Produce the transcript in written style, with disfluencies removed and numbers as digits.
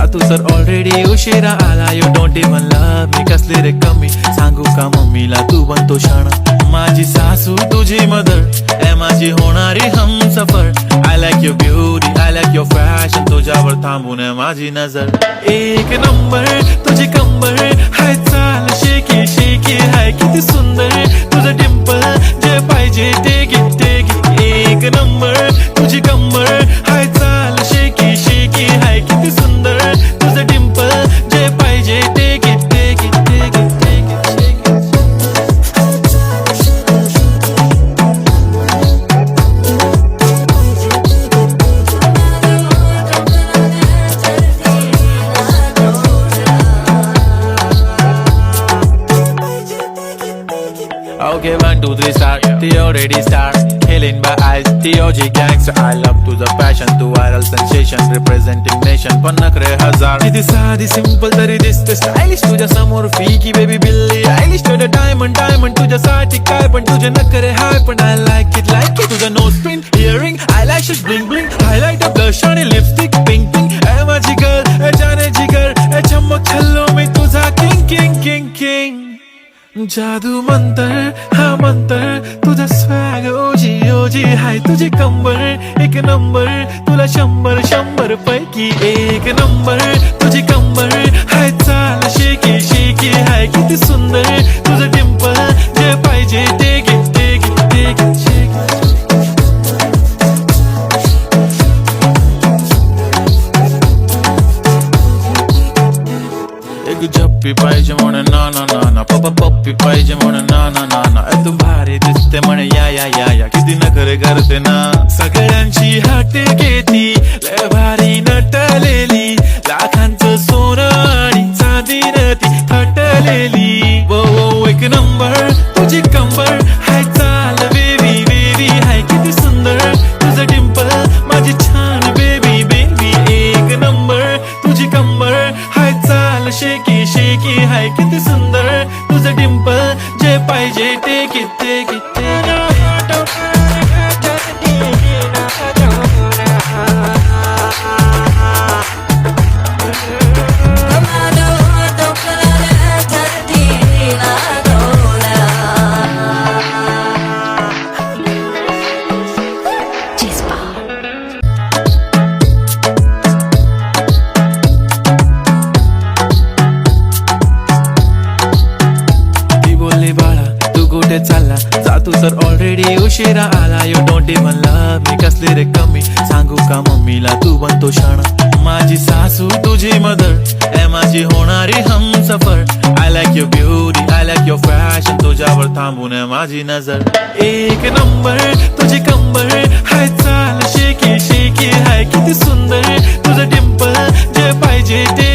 जातू तर ऑलरेडी उशिरा आला. You don't even love me, कसली रे कमी सांगू का मम्मीला तू बनतो शाणा. माझी सासू तुझी मदर ए माझी होणारी Humsafar. I like your beauty, I like your fashion, तुझ्यावर थांबून आहे माझी नजर. एक नंबर तुझी कंबर हाय, चाल शेकी शेकी हाय, किती सुंदर तुझं डिंपल, जे पाहिजे ते घे ते घे. एक नंबर तुझी कंबर हाय, चाल शेकी शेकी हाय, किती सुंदर तुझं डिंपल, जे पाहिजे ते घे ते घे ते घे ते घे. Okay, 1, 2, 3 start. The already start. Killing by eyes, the OG gangster. I love to the passion, to viral sensation, representing nation. पण नखरे हजार. किती साधी simple तरी दिसते stylish तुझ्या समोर फीकी baby बिल्ली आयलिश. तुझं diamond तुझ्यासाठी काय पण तुझे नखरे हाय, पण I like it. तुझं nose pin, earring, eyelashes bling bling, highlighter, blush आणि lipstick pink pink. ए माझी girl, ए जाने जिगर, ए चमक छल्लो मी तुझा king king king king. जादू मंतर हा मंतर, तुझा स्वॅग ओजी ओजी हाय, तुझी कंबर एक नंबर, तुला 100 पैकी एक नंबर. तुझी कंबर हाय, चाल शेकी शेकी हाय, किती सुंदर तुझं डिंपल, जे पाहिजे ते घे ते घे ते घे. एक झप्पी पाहिजे म्हणे ना ना ना ना, पप्पी पाहिजे म्हणे ना ना ना ना. तू भारी दिसते म्हणे या या या या, किती नखरे करते ना. सगळ्यांची हाट घेती लय भारी नटलेली, लाखांचं सोनं आणि चांदीनं ती फटलेली. वो वो एक नंबर तुझी कंबर हाय, चाल बेबी बेबी हाय, किती सुंदर तुझं डिंपल, माझी छान बेबी बेबी. एक नंबर तुझी कंबर हाय, चाल शेकी शेकी हाय, किती सुंदर तुझं डिंपल, जे पाहिजे ते घे ते घे ते घे. कुठे चालला जातू तर ऑलरेडी उशिरा आला. You don't even love me, कसली रे कमी सांगू का मम्मीला तू बनतो शाणा. माझी सासू तुझी मदर ए माझी होणारी Humsafar. I like your beauty, I like your fashion, तुझ्यावर थांबून आहे माझी नजर. एक नंबर तुझी कंबर हाय, चाल शेकी शेकी हाय, किती सुंदर तुझं डिंपल, जे पाहिजे ते